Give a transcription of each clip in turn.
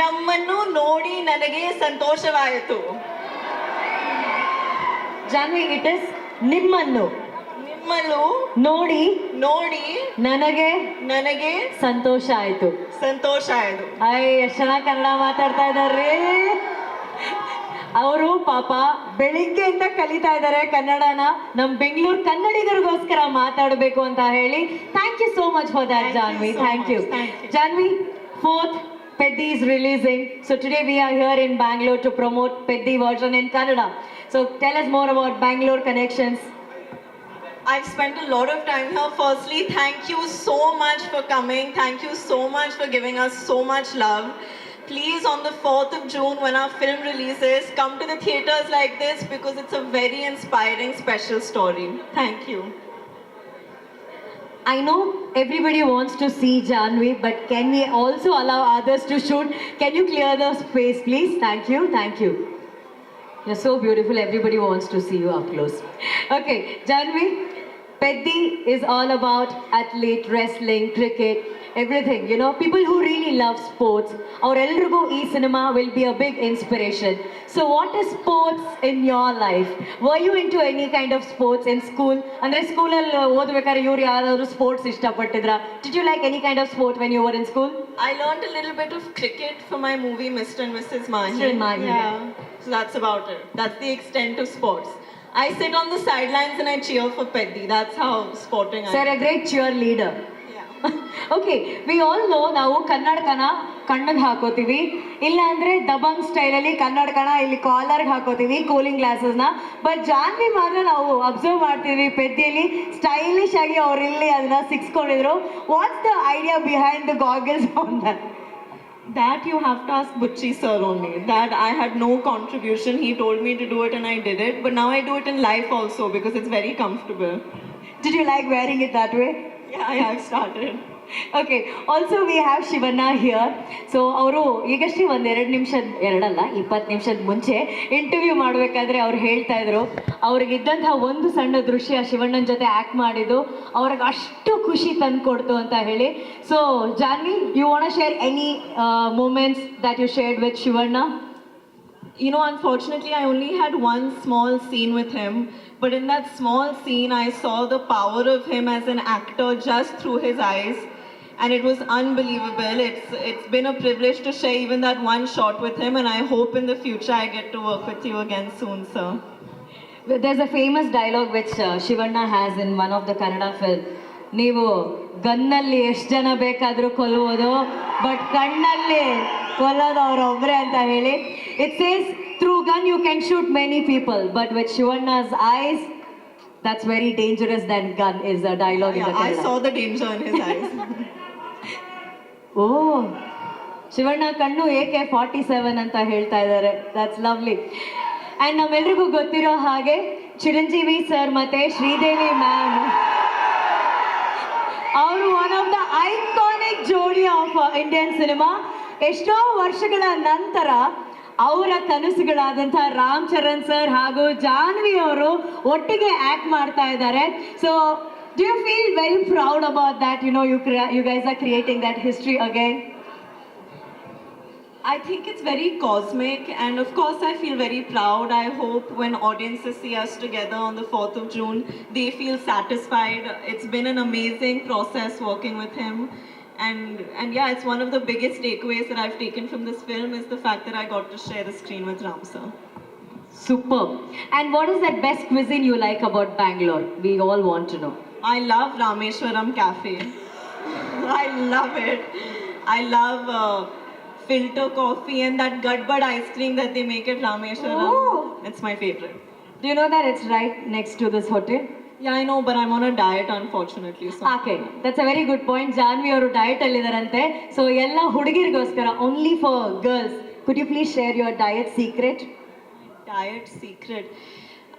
ನಮ್ಮನ್ನು ನೋಡಿ ನನಗೆ ಸಂತೋಷವಾಯಿತು. ಜಾನ್ವಿ, ಇಟ್ ಇಸ್ ನಿಮ್ಮನ್ನು ನೋಡಿ ನನಗೆ ಸಂತೋಷ ಆಯ್ತು. ಎಷ್ಟು ಚೆನ್ನಾಗಿ ಕನ್ನಡ ಮಾತಾಡ್ತಾ ಇದಾರ್ರಿ. ಅವರು ಪಾಪ ಬೆಳಿಗ್ಗೆಯಿಂದ ಕಲಿತಾ ಇದ್ದಾರೆ ಕನ್ನಡನ. ನಮ್ ಬೆಂಗಳೂರು ಕನ್ನಡಿಗರಿಗೋಸ್ಕರ ಮಾತಾಡಬೇಕು ಅಂತ ಹೇಳಿ. Thank you so much for that Janhvi. Thank you Janhvi. 4th Peddi is releasing. So today we are here in Bangalore to promote Peddi version in Kannada. So tell us more about Bangalore connections. I've spent a lot of time here. Firstly, thank you so much for coming. Thank you so much for giving us so much love. Please, on the 4th of June, when our film releases, come to the theatres like this because it's a very inspiring, special story. Thank you. I know everybody wants to see Janvi, but can we also allow others to shoot? Can you clear the space, please? Thank you. You're so beautiful. Everybody wants to see you up close. Okay, Janvi, Peddi is all about athlete, wrestling, cricket, everything. You know, people who really love sports. Our Elrugo E cinema will be a big inspiration. So what is sports in your life? Were you into any kind of sports in school? Andre school alli odbekare iವರು ಯಾರಾದರೂ sports ಇಷ್ಟಪಟ್ಟಿದ್ರಾ? Did you like any kind of sport when you were in school? I learned a little bit of cricket for my movie Mr. and Mrs. Mahi. Yeah. So that's about it. That's the extent of sports. I sit on the sidelines and I cheer for Peddi. That's how sporting I am. So you're a great cheerleader. Okay, we all know ನಾವು ಕನ್ನಡಕನ ಕಣ್ಣಿಗೆ ಹಾಕೋತೀವಿ, ಇಲ್ಲ ಅಂದ್ರೆ ದಬಂಗ್ ಸ್ಟೈಲಲ್ಲಿ ಕನ್ನಡಕನ ಇಲ್ಲಿ ಕಾಲರ್ಗೆ ಹಾಕೋತೀವಿ, cooling ಗ್ಲಾಸಸ್ನ. But Janhvi ಮಾತ್ರ ನಾವು observe ಮಾಡ್ತೀವಿ ಪೆದ್ದಿಯಲ್ಲಿ stylish ಆಗಿ ಅವ್ರು ಇಲ್ಲಿ ಅದನ್ನ ಸಿಕ್ಸ್ಕೊಂಡಿದ್ರು. What's the idea behind the goggles on that? That you have to ask Butchi sir only. That I had no contribution. He told me to do it and I did it. But now I do it in life also because it's very comfortable. Did you like wearing it that way? Yeah, I've started. Okay, also we have Shivanna here. So ಅವರು ಈಗಷ್ಟೇ ಒಂದು 20 ನಿಮಿಷದ ಮುಂಚೆ interview ಮಾಡಬೇಕಾದ್ರೆ ಅವ್ರು ಹೇಳ್ತಾ ಇದ್ರು ಅವ್ರಿಗಿದ್ದಂತಹ ಒಂದು ಸಣ್ಣ ದೃಶ್ಯ ಶಿವಣ್ಣನ ಜೊತೆ ಆ್ಯಕ್ಟ್ ಮಾಡಿದ್ದು ಅವ್ರಿಗೆ ಅಷ್ಟು ಖುಷಿ ತಂದು ಕೊಡ್ತು ಅಂತ ಹೇಳಿ. So Janhvi, you want share any moments that you shared with Shivanna? You know, unfortunately, I only had one small scene with him. But in that small scene, I saw the power of him as an actor just through his eyes. And it was unbelievable. It's been a privilege to share even that one shot with him. And I hope in the future I get to work with you again soon, sir. There's a famous dialogue which Shivanna has in one of the Kannada film. ನೀವು ಗನ್ನಲ್ಲಿ ಎಷ್ಟು ಜನ ಬೇಕಾದರೂ ಕೊಲ್ಲುವುದು, but ಕಣ್ಣಲ್ಲಿ ಕೊಲ್ಲೋದು ಅವರೊಬ್ಬರೇ ಅಂತ ಹೇಳಿ. It says through gun you can shoot many people, but with Shivanna's eyes, that's very dangerous than gun is the dialogue in the Kannada. I saw the danger in his eyes. Oh, Shivanna ಕಣ್ಣು AK-47 ಅಂತ ಹೇಳ್ತಾ ಇದ್ದಾರೆ. That's lovely. And ನಮ್ಮೆಲ್ರಿಗೂ ಗೊತ್ತಿರೋ ಹಾಗೆ Chiranjeevi sir ಮತ್ತೆ Sridevi ma'am ಅವರು one of the iconic ಜೋಡಿ of Indian cinema. ಎಷ್ಟೋ ವರ್ಷಗಳ ನಂತರ ಅವರ ಕನಸುಗಳಾದಂಥ ರಾಮ್ ಚರಣ್ ಸರ್ ಹಾಗೂ ಜಾನ್ವಿ ಅವರು ಒಟ್ಟಿಗೆ ಆ್ಯಕ್ಟ್ ಮಾಡ್ತಾ ಇದ್ದಾರೆ. So do you feel very proud about that? You know you guys are creating that history again. I think it's very cosmic, and of course I feel very proud. I hope when audiences see us together on the 4th of June, they feel satisfied. It's been an amazing process working with him. And yeah, it's one of the biggest takeaways that I've taken from this film is the fact that I got to share the screen with Ram sir. Superb. And what is that best cuisine you like about Bangalore? We all want to know. I love Rameshwaram Cafe. I love it. I love filter coffee and that Gadbad ice cream that they make at Rameshwaram. Oh. It's my favorite. Do you know that it's right next to this hotel? Yeah, I know, but I'm on a diet, unfortunately. So. Okay, that's a very good point. Janvi ಅವರು diet ಅಲ್ಲಿ ಇದಾರಂತೆ. So ಎಲ್ಲ ಹುಡುಗಿರಿಗೋಸ್ಕರ, only for girls, could you please share your diet secret? Diet secret.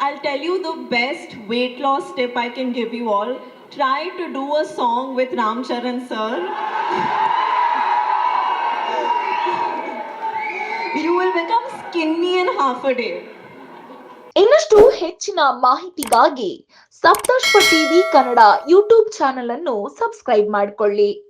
I'll tell you the best weight loss tip I can give you all. Try to do a song with Ram Charan sir. You will become skinny in half a day. ಇನ್ನಷ್ಟು ಹೆಚ್ಚಿನ ಮಾಹಿತಿಗಾಗಿ ಸಪ್ತರ್ಷಿ TV Kannada YouTube channel ಅನ್ನು subscribe ಮಾಡಿಕೊಳ್ಳಿ.